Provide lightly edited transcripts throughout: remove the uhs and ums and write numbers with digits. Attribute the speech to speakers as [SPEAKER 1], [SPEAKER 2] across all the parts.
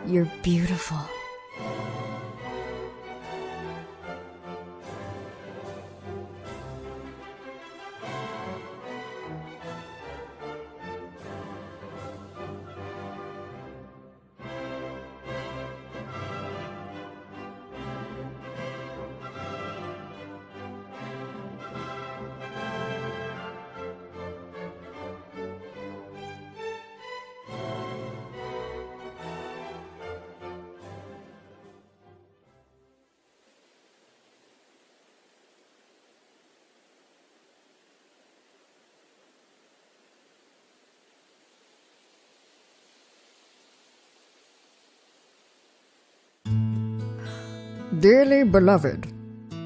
[SPEAKER 1] You're beautiful.
[SPEAKER 2] Dearly beloved,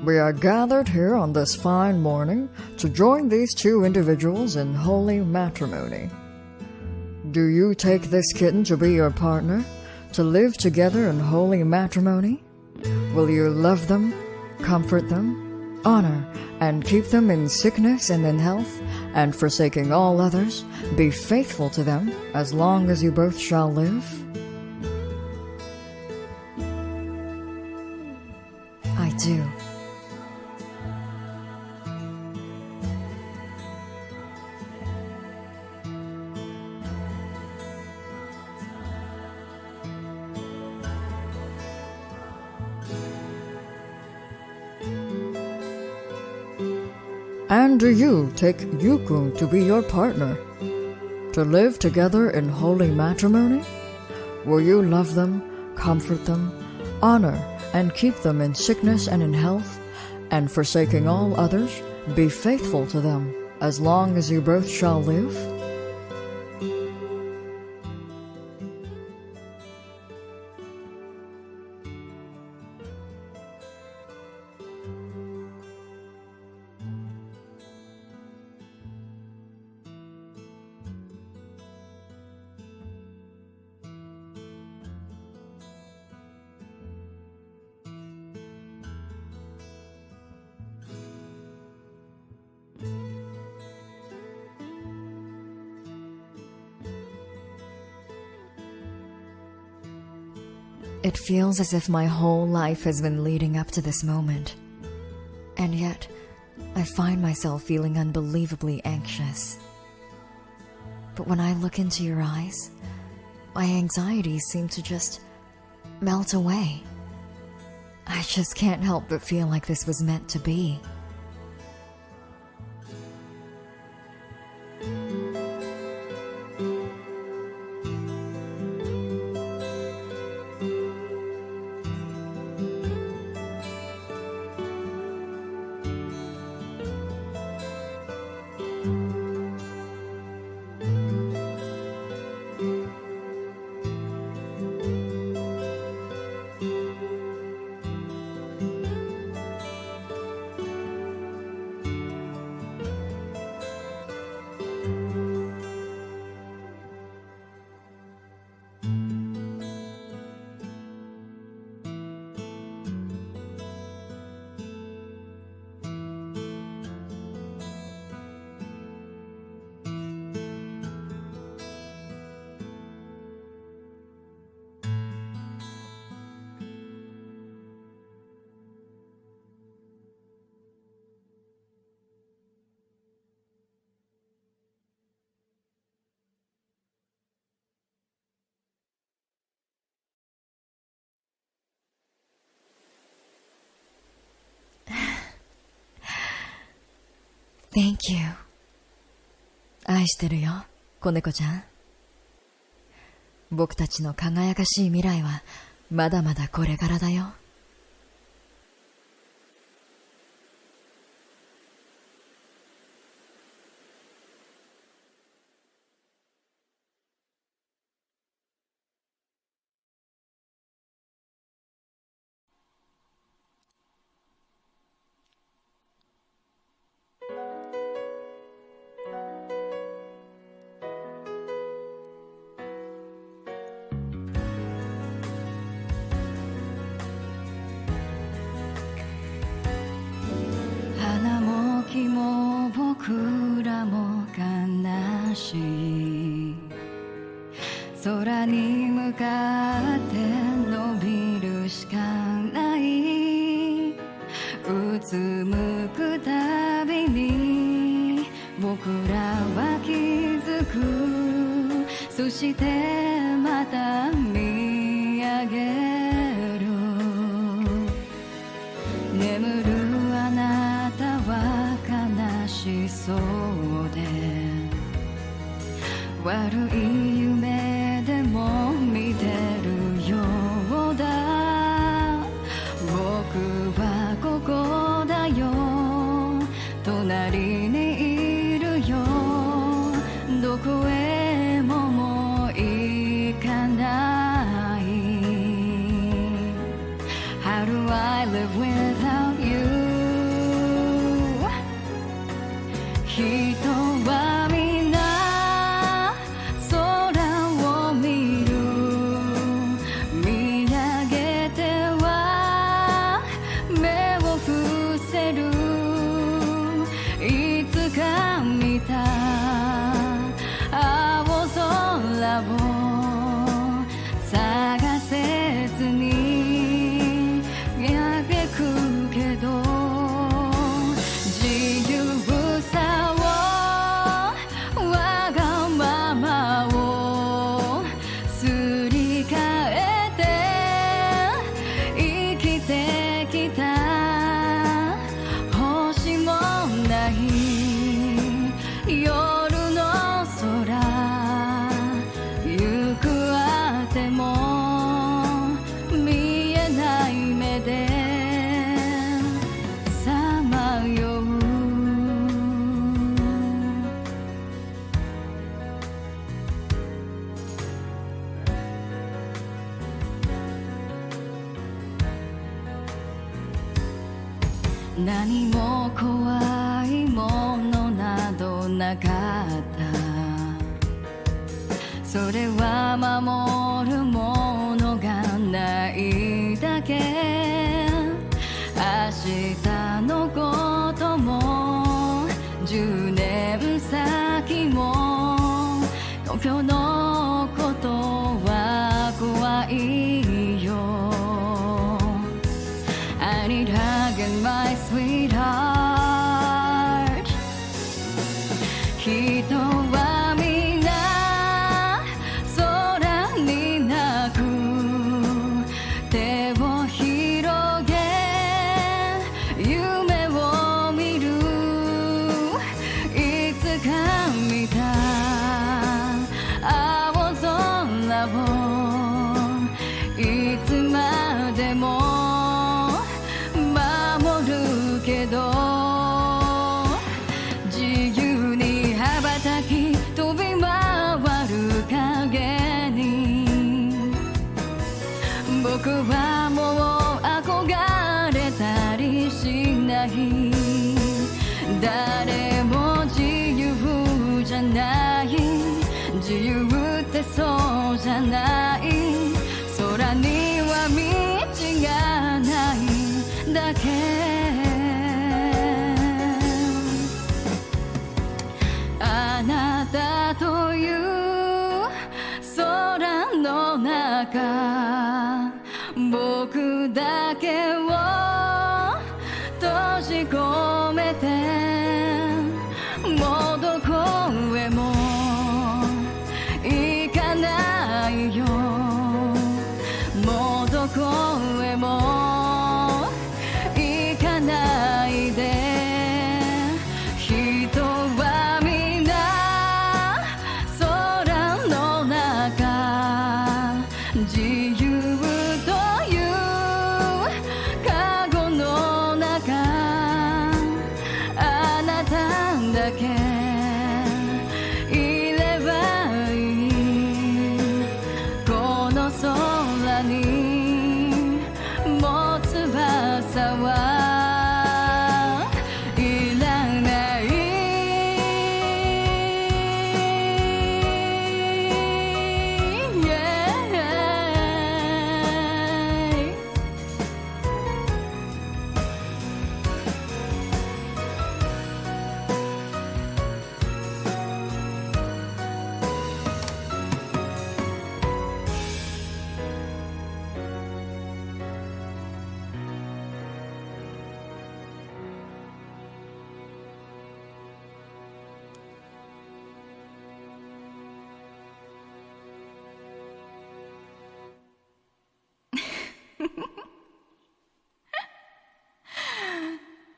[SPEAKER 2] we are gathered here on this fine morning to join these two individuals in holy matrimony. Do you take this kitten to be your partner, to live together in holy matrimony? Will you love them, comfort them, honor, and keep them in sickness and in health, and forsaking all others, be faithful to them as long as you both shall live?
[SPEAKER 1] I do.
[SPEAKER 2] And do you take Yukun to be your partner, to live together in holy matrimony? Will you love them, comfort them, honor, and keep them in sickness and in health, and forsaking all others, be faithful to them as long as you both shall live?
[SPEAKER 1] It feels as if my whole life has been leading up to this moment. And yet, I find myself feeling unbelievably anxious. But when I look into your eyes, my anxieties seem to just melt away. I just can't help but feel like this was meant to be. Thank you. 愛してるよ、子猫ちゃん。僕たちの輝かしい未来はまだまだこれからだよ。
[SPEAKER 3] 時も僕らも悲しい空に向かってそしてまた見上げる眠るあなたは悲しそうで悪い夢でも見てるようだ僕はここだよ隣にいるよどこへももう行かない How do I live without you 人はみんな空を見る見上げては目を伏せるいつか見た青空を探せずに嘆くけど自由さをわがままをすり替えて生きてきた星もない夜の空行くあても見えない目でさまよう何も怖いものなどなかったそれは守るものがないだけ明日のことも10年先も東京のことは怖いよI need hug and my sweetheart 人はみんな空に泣く手を広げ夢を見るいつか見た青空をいつまでもけど自由に羽ばたき飛び回る影に僕はもう憧れたりしない誰も自由じゃない自由ってそうじゃない空には道がないだけあなたという空の中僕だけを閉じ込めてもうどこへも行かないよ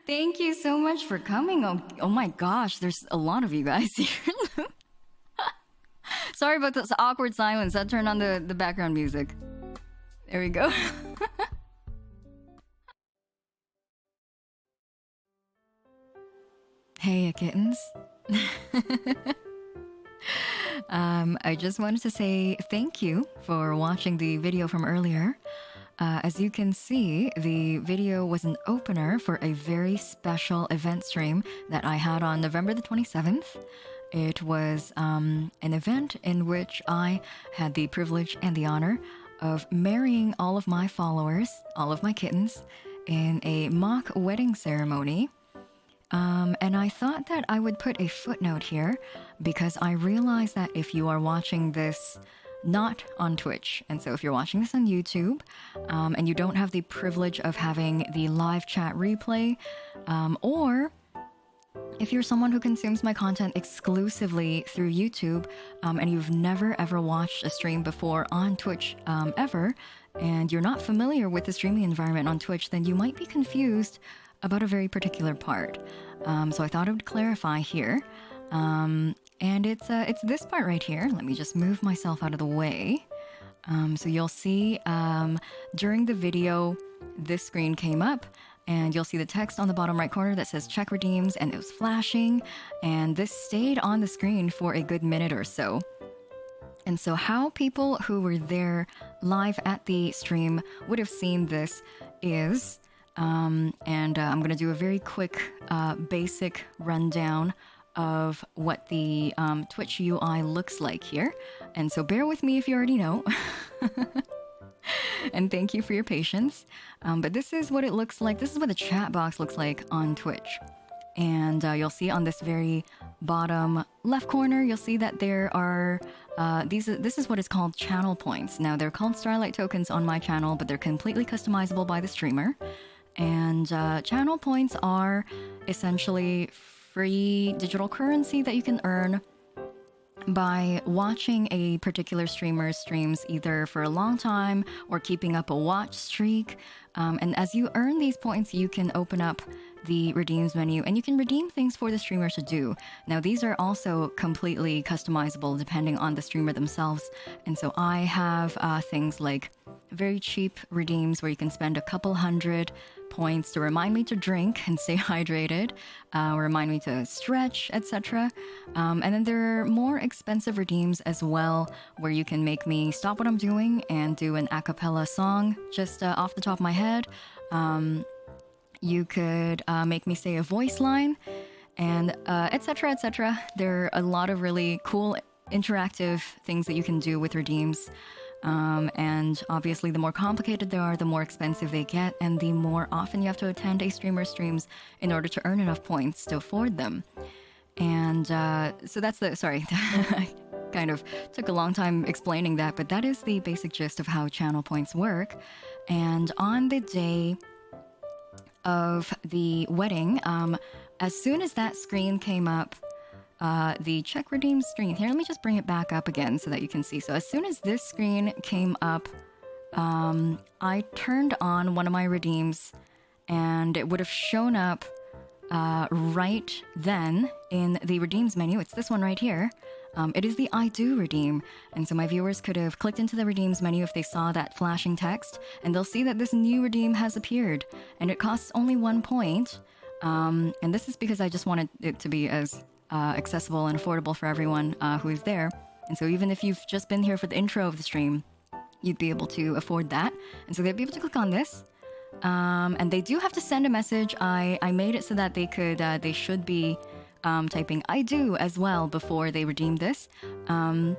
[SPEAKER 3] Thank you so much for coming. Oh my gosh, there's a lot of you guys here. Sorry about this awkward silence. I'll turn on the background music. There we go. Hey, kittens. I just wanted to say thank you for watching the video from earlier. As you can see, the video was an opener for a very special event stream that I had on November the 27th. It was an event in which I had the privilege and the honor of marrying all of my followers, all of my kittens, in a mock wedding ceremony. And I thought that I would put a footnote here because I realized that if you are watching this not on Twitch, and so if you're watching this on YouTube, and you don't have the privilege of having the live chat replay, or if you're someone who consumes my content exclusively through YouTube, and you've never ever watched a stream before on Twitch, ever, and you're not familiar with the streaming environment on Twitch, then you might be confused about a very particular part. So I thought I would clarify here. And it's this part right here. Let me just move myself out of the way. So you'll see during the video, this screen came up, and you'll see the text on the bottom right corner that says check redeems, and it was flashing, and this stayed on the screen for a good minute or so. And so how people who were there live at the stream would have seen this is, I'm going to do a very quick basic rundown of what the Twitch UI looks like here. And so bear with me if you already know. And thank you for your patience. But this is what it looks like. This is what the chat box looks like on Twitch. And you'll see on this very bottom left corner, you'll see that there are this is what is called channel points. Now, they're called Starlight tokens on my channel, but they're completely customizable by the streamer. And channel points are essentially free digital currency that you can earn by watching a particular streamer's streams either for a long time or keeping up a watch streak. And as you earn these points, you can open up the redeems menu and you can redeem things for the streamer to do. Now, these are also completely customizable depending on the streamer themselves. And so I have things like very cheap redeems where you can spend a couple hundred points to remind me to drink and stay hydrated, remind me to stretch, etc. And then there are more expensive redeems as well, where you can make me stop what I'm doing and do an a cappella song just off the top of my head. You could make me say a voice line, and etc. etc. There are a lot of really cool interactive things that you can do with redeems. And obviously, the more complicated they are, the more expensive they get, and the more often you have to attend a streamer's streams in order to earn enough points to afford them. And so that's the... Sorry, I kind of took a long time explaining that, but that is the basic gist of how channel points work. And on the day of the wedding, as soon as that screen came up, the check redeem screen here, let me just bring it back up again so that you can see. So as soon as this screen came up, I turned on one of my redeems and it would have shown up right then in the redeems menu. It's this one right here. It is the I do redeem. And so my viewers could have clicked into the redeems menu if they saw that flashing text, and they'll see that this new redeem has appeared and it costs only 1 point. And this is because I just wanted it to be as accessible and affordable for everyone who is there. And so even if you've just been here for the intro of the stream, you'd be able to afford that. And so they'd be able to click on this. And they do have to send a message. I made it so that they should be typing I do as well before they redeem this. And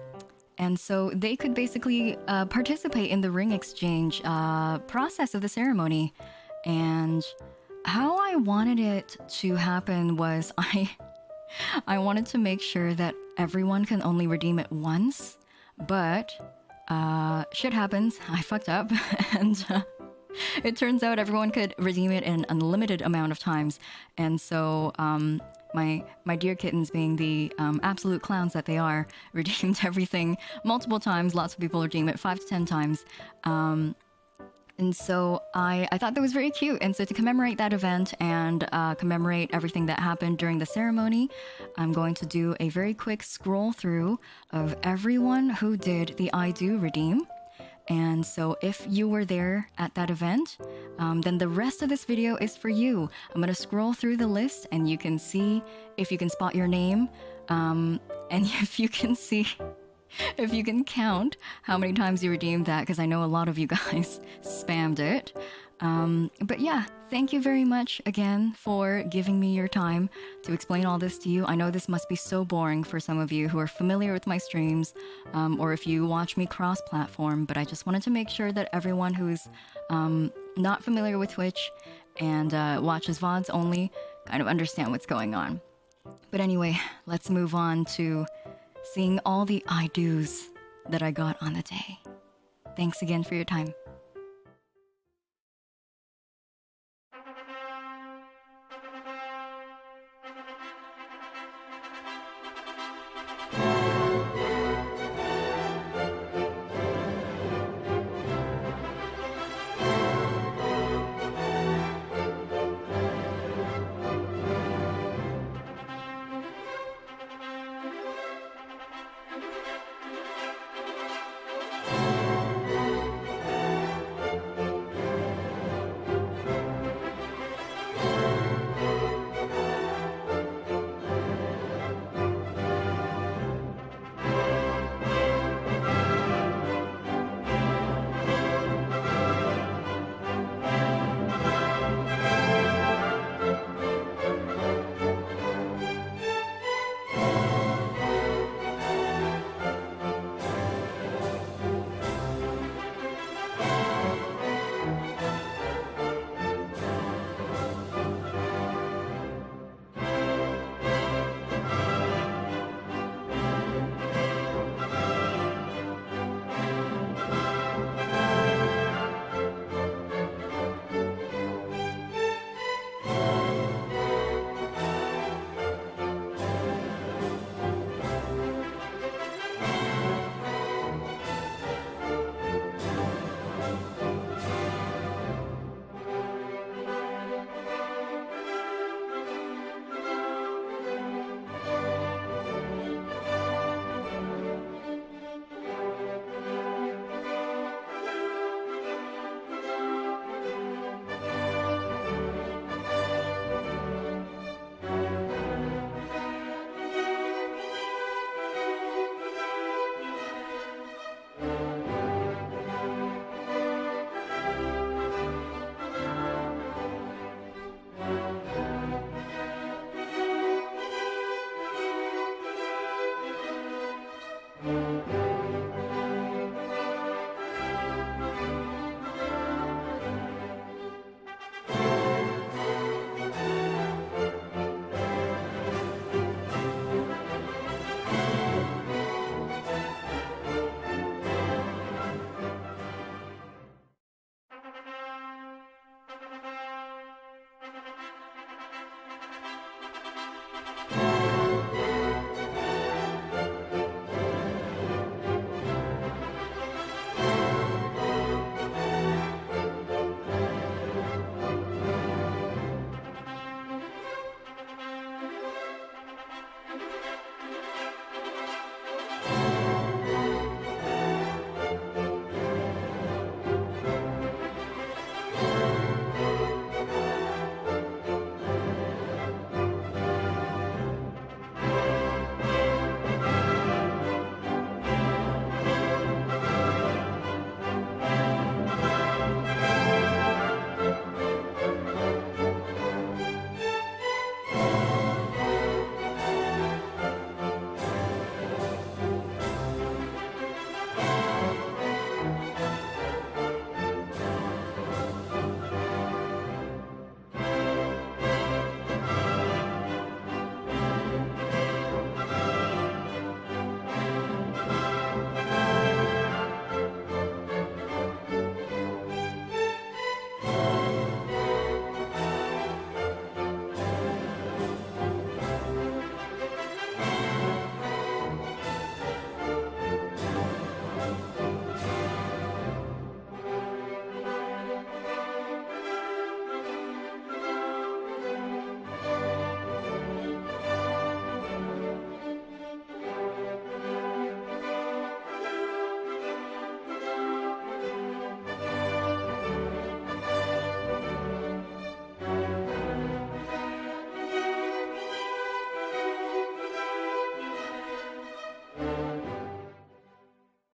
[SPEAKER 3] so they could basically participate in the ring exchange process of the ceremony. And how I wanted it to happen was I wanted to make sure that everyone can only redeem it once, but shit happens. I fucked up, and it turns out everyone could redeem it an unlimited amount of times. And so my dear kittens, being the absolute clowns that they are, redeemed everything multiple times. Lots of people redeem it 5 to 10 times. And so I thought that was very cute. And so to commemorate that event and commemorate everything that happened during the ceremony, I'm going to do a very quick scroll through of everyone who did the I Do redeem. And so if you were there at that event, then the rest of this video is for you. I'm going to scroll through the list and you can see if you can spot your name. And if you can see... if you can count how many times you redeemed that, because I know a lot of you guys spammed it. But yeah, thank you very much again for giving me your time to explain all this to you. I know this must be so boring for some of you who are familiar with my streams, or if you watch me cross-platform, but I just wanted to make sure that everyone who's not familiar with Twitch and watches VODs only kind of understand what's going on. But anyway, let's move on to seeing all the I do's that I got on the day. Thanks again for your time.